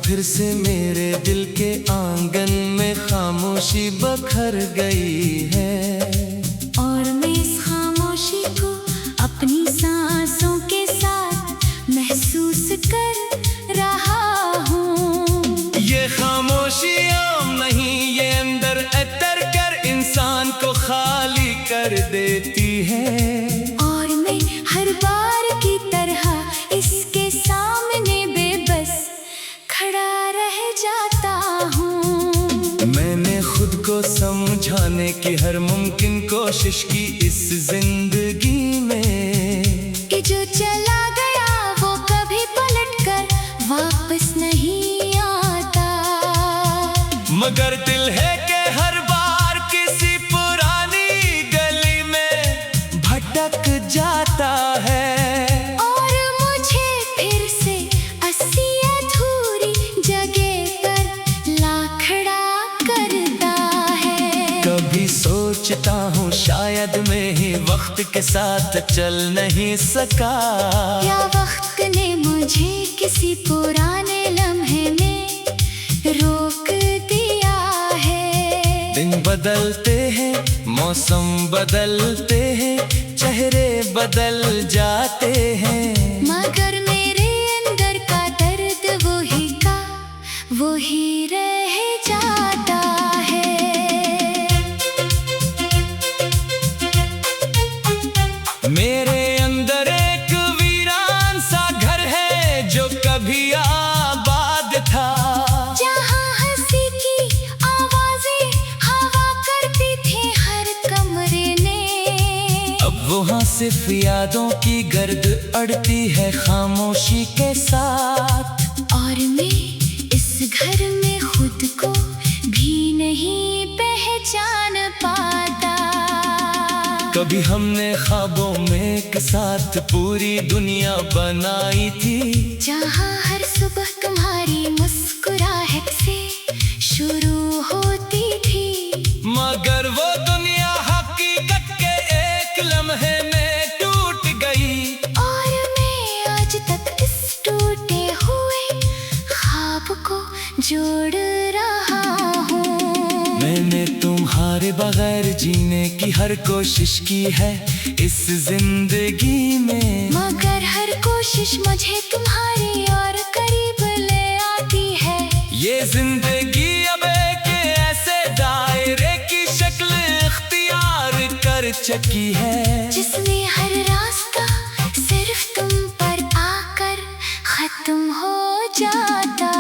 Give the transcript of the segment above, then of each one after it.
फिर से मेरे दिल के आंगन में खामोशी बखर गई है। और मैं इस खामोशी को अपनी सांसों के साथ महसूस कर रहा हूँ। ये खामोशी आम नहीं, ये अंदर अतर कर इंसान को खाली कर देती है। और मैं हर बार की तरह इसके सामने बेबस खड़ा रह जाता हूँ। मैंने खुद को समझाने की हर मुमकिन कोशिश की इस जिंदगी में, कि जो चला गया वो कभी पलट कर वापस नहीं आता। मगर दिल है कि हर बार किसी पुरानी गली में भटक जाता है। और मुझे फिर से अस्सी अधूरी जगह पर ला खड़ा करता है। कभी सोचता हूँ शायद मैं ही वक्त के साथ चल नहीं सका, या वक्त ने मुझे किसी पुराने लम्हे में रोक दिया है। दिन बदलते हैं, मौसम बदलते हैं, चेहरे बदल जाते हैं, मगर मेरे अंदर का दर्द वही का वही रह जाता है। मेरे अंदर एक वीरान सा घर है जो कभी आबाद था, जहाँ हंसी की आवाजें हवा करती थी हर कमरे ने। अब वहाँ सिर्फ यादों की गर्द अड़ती है खामोशी के साथ। और मैं इस घर में खुद को भी नहीं पहचान पाता। कभी हमने ख्वाबों में एक साथ पूरी दुनिया बनाई थी, जहाँ हर सुबह तुम्हारी मुस्कुराहट से शुरू होती थी। मगर वो दुनिया हकीकत के एक लम्हे में टूट गई। और मैं आज तक इस टूटे हुए ख्वाब को जोड़ रहा हूँ। मैंने तुम्हारे बगैर जीने की हर कोशिश की है इस जिंदगी में, मगर हर कोशिश मुझे तुम्हारी और करीब ले आती है। ये जिंदगी अब एक ऐसे दायरे की शक्ल इख्तियार कर चुकी है, जिसमें हर रास्ता सिर्फ तुम पर आकर खत्म हो जाता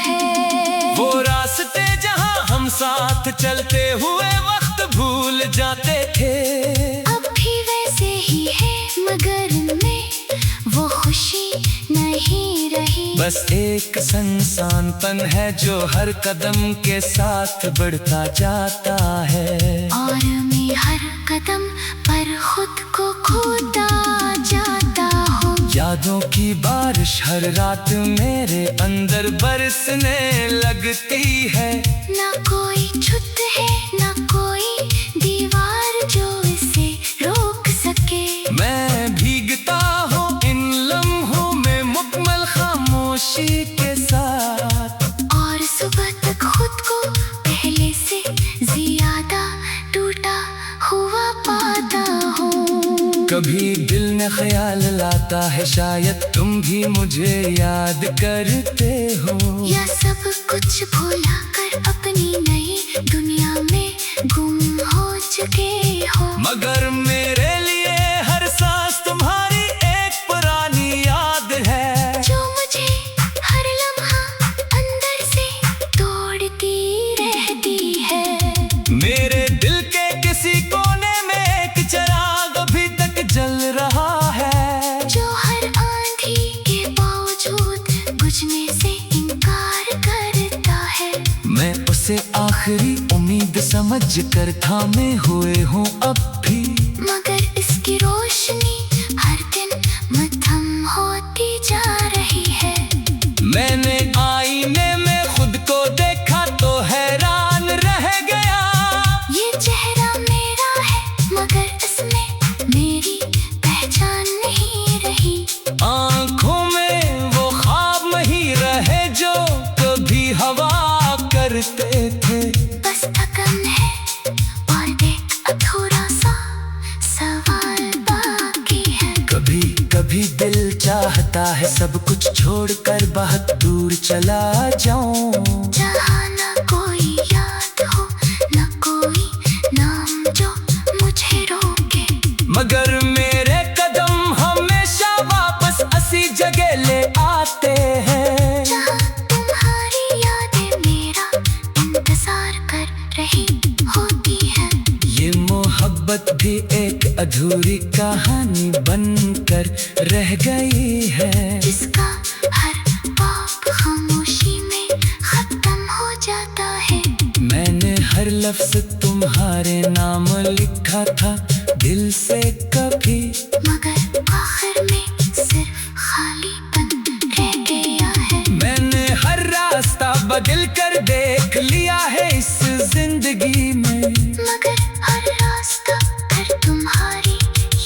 है। वो रास्ते जहां हम साथ चलते हुए वक्त भूल जाते थे, अब भी वैसे ही है, मगर में वो खुशी नहीं रही। बस एक संसानपन है जो हर कदम के साथ बढ़ता जाता है। और मैं हर कदम पर खुद को खोता जाता हूँ। यादों की बारिश हर रात मेरे अंदर बरसने लगती है। ना कोई छुत है, ना कोई दीवार जो इसे रोक सके। मैं भीगता हूँ इन लम्हों में मुकम्मल खामोशी के साथ, और सुबह तक खुद को पहले से ज्यादा टूटा हुआ पाता हूँ। कभी दिल में ख्याल लाता है शायद तुम भी मुझे याद करते हो, या सब कुछ भुला कर अपनी नई दुनिया में गुम हो चुके हो। मगर मेरे लिए हर सांस तुम्हारी एक पुरानी याद है, जो मुझे हर लम्हा अंदर से तोड़ती रहती है। मेरे दिल के किसी कोने में एक चिराग अभी तक जल रहा है, जो हर आंधी के बावजूद बुझने से इनकार करता है। मैं उसे आखिरी उम्मीद समझ कर थामे हुए हूँ अब भी, मगर इसकी रोशनी हर दिन मद्धम होती जा रही है। मैंने आईने में खुद को देखा तो हैरान रह गया। ये चेहरा मेरा है, मगर इसमें मेरी पहचान नहीं रही। आँखों में वो ख्वाब नहीं रहे जो कभी कभी दिल चाहता है सब कुछ छोड़कर बहुत दूर चला जाऊं, जहाँ न कोई याद हो न कोई नाम जो मुझे रोके। मगर मेरे कदम हमेशा वापस उसी जगह ले आते हैं, जहाँ तुम्हारी यादें मेरा इंतजार कर रही होती है। ये मोहब्बत भी एक अधूरी कहानी बनकर रह गई है, जिसका हर बाप खामोशी में खत्म हो जाता है। मैंने हर लफ्ज तुम्हारे नाम लिखा था दिल से कभी, मगर आखिर में सिर्फ खालीपन रह गया है। मैंने हर रास्ता बदल कर देख लिया है इस जिंदगी में, मगर हर रास्ता फिर तुम्हारी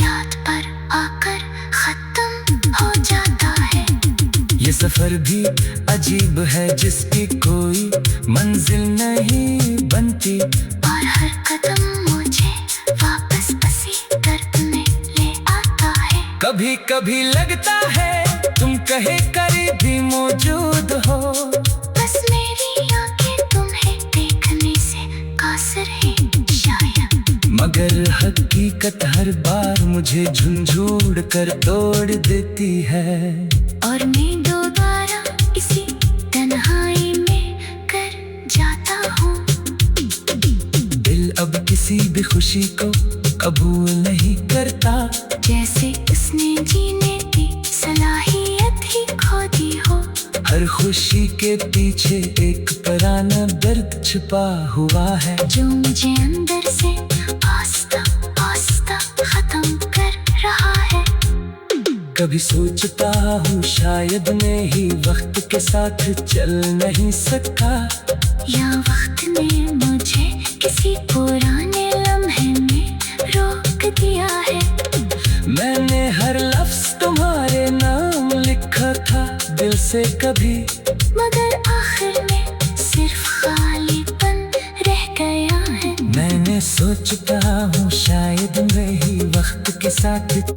याद पर आकर खत्म हो जाता है। ये सफर भी अजीब है जिसकी कोई मंजिल नहीं बनती, और हर कदम मुझे वापस उसी दर्द में ले आता है। कभी कभी लगता है तुम कहीं करीब भी मौजूद हो, बस मेरी आंखें तुम्हें देखने से कासिर है शायद। मगर हकीकत हर बार मुझे झंझोड़ कर तोड़ देती है, और मैं दोबारा इसी तन्हाई में कर जाता हूँ। दिल अब किसी भी खुशी को कबूल नहीं करता, जैसे उसने जीने की सलाहियत ही खो दी हो। हर खुशी के पीछे एक पुराना दर्द छुपा हुआ है, जो मुझे अंदर से आस्ता आस्ता खत्म कर रहा है। कभी सोचता हूँ शायद मैं ही वक्त के साथ चल नहीं सका, या वक्त ने मुझे किसी पुराने लम्हे में रोक दिया है। मैंने हर लफ्ज तुम्हारे नाम लिखा था दिल से कभी, मगर आखिर में सिर्फ खालीपन रह गया है। मैंने सोचता हूँ शायद मैं ही वक्त के साथ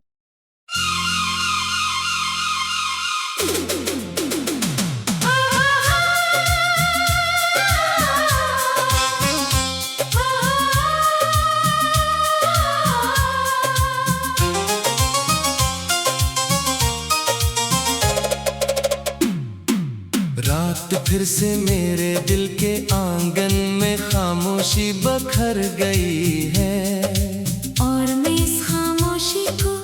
रात फिर से मेरे दिल के आंगन में खामोशी बखर गई है, और मैं इस खामोशी को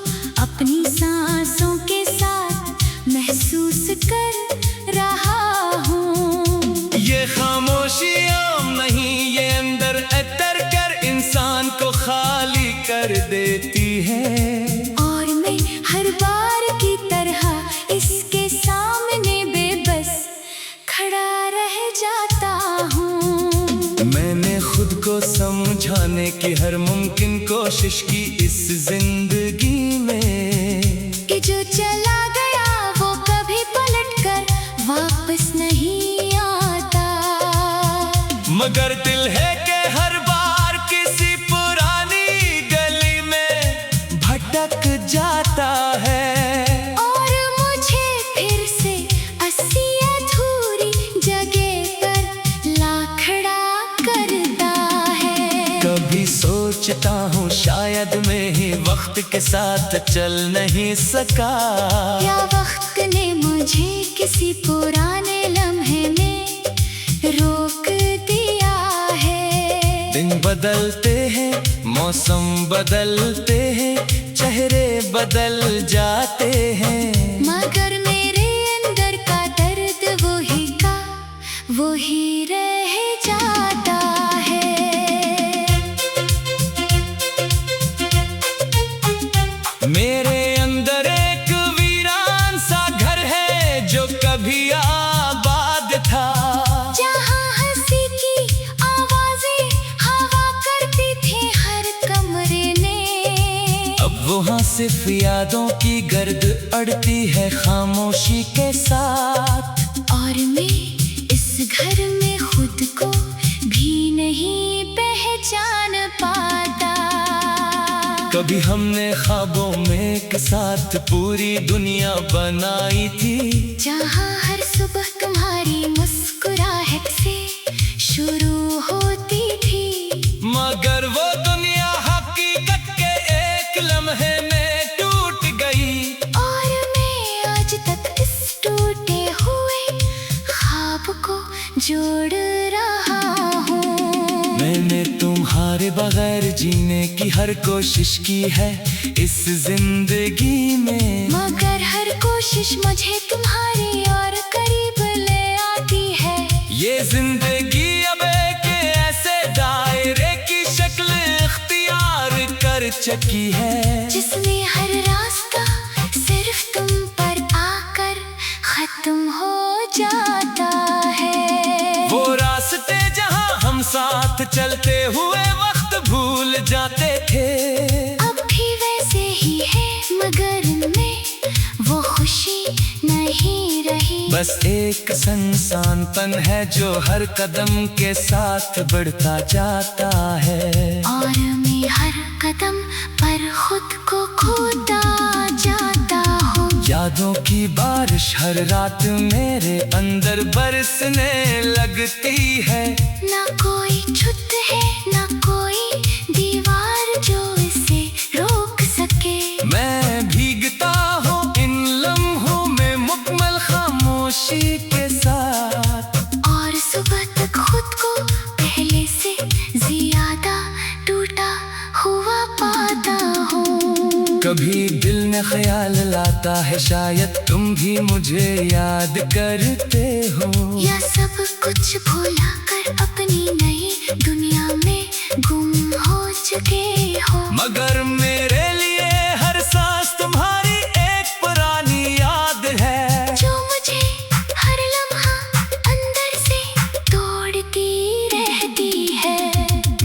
अपनी सांसों के साथ महसूस कर रहा हूँ। ये खामोशी आम नहीं, ये अंदर अतर कर इंसान को खाली कर देती है, और मैं हर बार की तरह इसके सामने बेबस खड़ा रह जाता हूँ। मैंने खुद को समझाने की हर मुमकिन कोशिश की इस जिंदगी में, कि जो चला गया वो कभी पलट कर वापस नहीं आता। मगर दिल है कि हर बार किसी पुरानी गली में भटक जाता है, और मुझे फिर से अस्सी अधूरी जगह पर ला खड़ा करता है। कभी सोचता हूँ शायद मैं ही वक्त के साथ चल नहीं सका, या वक्त ने मुझे किसी पुराने लम्हे में रोक दिया है। दिन बदलते हैं, मौसम बदलते हैं, चेहरे बदल जाते हैं, मगर मेरे अंदर का दर्द वही का वही रह जाता है। मेरे अंदर एक वीरान सा घर है जो कभी आबाद था, जहाँ हंसी की आवाजें हवा करती थी हर कमरे ने। अब वहाँ सिर्फ यादों की गर्द अड़ती है खामोशी के साथ, और मैं इस घर में खुद को भी नहीं पहचान पाता। कभी हमने ख्वाबों में एक साथ पूरी दुनिया बनाई थी, जहाँ हर सुबह तुम्हारी मुस्कुराहट से शुरू होती थी। मगर वो दुनिया हकीकत के एक लम्हे में टूट गई, और मैं आज तक इस टूटे हुए ख्वाब को जोड़ रहा हूँ। मैंने तुम्हारे बगैर जीने की हर कोशिश की है इस जिंदगी में, मगर हर कोशिश मुझे तुम्हारी और करीब ले आती है। ये जिंदगी अब एक ऐसे दायरे की शक्ल इख्तियार कर चुकी है, जिसमें हर रास्ता सिर्फ तुम पर आकर खत्म हो जाता है। वो रास्ते जहाँ हम साथ चलते हुए वक्त भूल जाते थे, अब भी वैसे ही है, मगर इनमें वो खुशी नहीं रही। बस एक संसानपन है जो हर कदम के साथ बढ़ता जाता है, और मैं हर कदम पर खुद को खोता जाता हूँ। यादों की बारिश हर रात मेरे अंदर बरसने लगती है, ना कोई छुत है ना कोई दीवार जो इसे रोक सके। मैं भीगता हूँ इन लम्हों में मुकम्मल खामोशी के साथ, और सुबह तक खुद को पहले से ज्यादा टूटा हुआ पाता हूँ। कभी दिल में ख्याल लाता है शायद तुम भी मुझे याद करते हो, या सब कुछ भुला कर अपनी नई दुनिया में गुम हो चुके हो। मगर मेरे लिए हर सांस तुम्हारी एक पुरानी याद है, जो मुझे हर लम्हा अंदर से तोड़ती रहती है।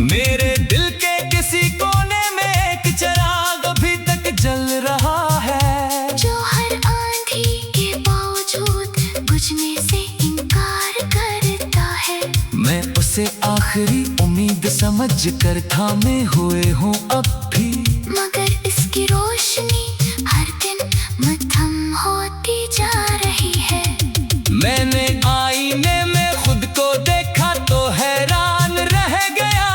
मेरे दिल के किसी कोने में एक चिराग अभी तक जल रहा है, जो हर आंधी के बावजूद बुझने से इनकार करता है। मैं उसे आखिरी उम्मीद समझ कर थामे हुए हूँ अब भी, मगर इसकी रोशनी हर दिन मद्धम होती जा रही है। मैंने आईने में खुद को देखा तो हैरान रह गया,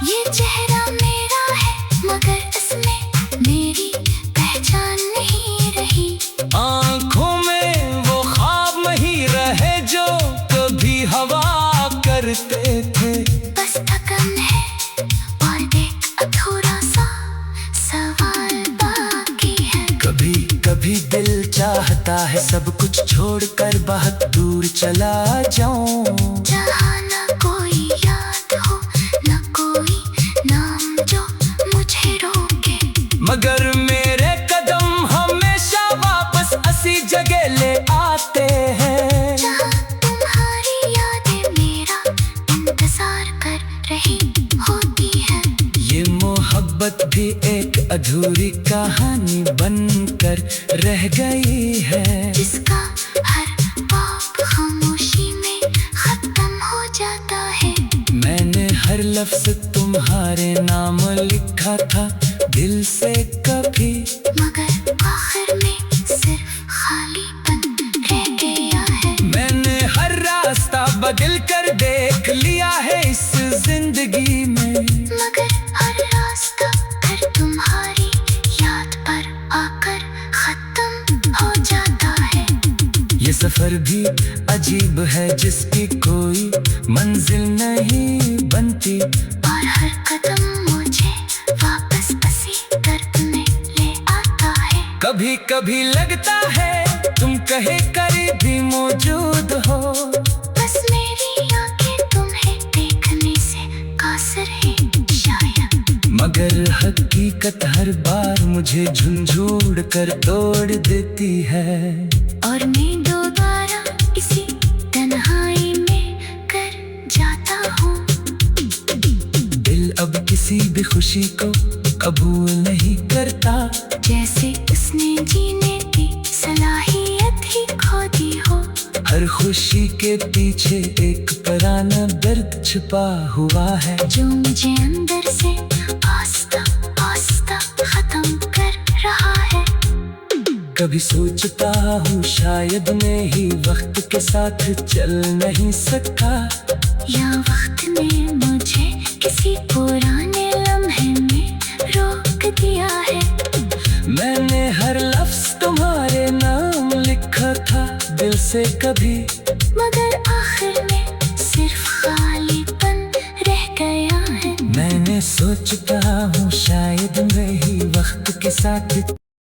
ये चेहरा मेरा है मगर इसमें मेरी पहचान नहीं रही। आँखों में वो ख्वाब नहीं रहे जो कभी हवा करते थे, बस थकन है और एक अधूरा सा सवाल बाकी है। कभी कभी दिल चाहता है सब कुछ छोड़कर बहुत दूर चला जाऊं, जहाँ न कोई याद हो न कोई नाम जो मुझे रोके। मगर मेरे कदम हमेशा वापस उसी जगह ले आते हैं, जहाँ तुम्हारी यादें मेरा इंतजार कर रही होती है। ये मोहब्बत भी एक अधूरी कहानी बनकर रह गई है, जिसका हर बाप खामोशी में खत्म हो जाता है। मैंने हर लफ्ज तुम्हारे नाम लिखा था दिल से कभी, मगर आखिर में सिर्फ खालीपन रह गया है। मैंने हर रास्ता बदल कर देख लिया है इस जिंदगी में, मगर हर रास्ता फिर तुम्हारी याद पर आकर खत्म हो जाता है। ये सफर भी अजीब है जिसकी कोई मंजिल नहीं बनती, और हर कदम मुझे वापस उसी दर्द में ले आता है। कभी कभी लगता है तुम कहीं करीब भी मौजूद हो, बस मेरी आंखें तुम्हें देखने से कासिर है शायद। मगर हकीकत हर बार मुझे झंझोड़ कर तोड़ देती है, और मैं दोबारा इसी तन्हाई में कर जाता हूँ। दिल अब किसी भी खुशी को कबूल नहीं करता, जैसे उसने जीने की सलाहियत ही खो दी हो। हर खुशी के पीछे एक पुराना दर्द छुपा हुआ है, जो मुझे अंदर से आस्ता आस्ता कभी सोचता हूँ शायद मैं ही वक्त के साथ चल नहीं सका, या वक्त ने मुझे किसी पुराने लम्हे में रोक दिया है। मैंने हर लफ्ज तुम्हारे नाम लिखा था दिल से कभी, मगर आखिर में सिर्फ खालीपन रह गया है। मैंने सोचता हूँ शायद मैं ही वक्त के साथ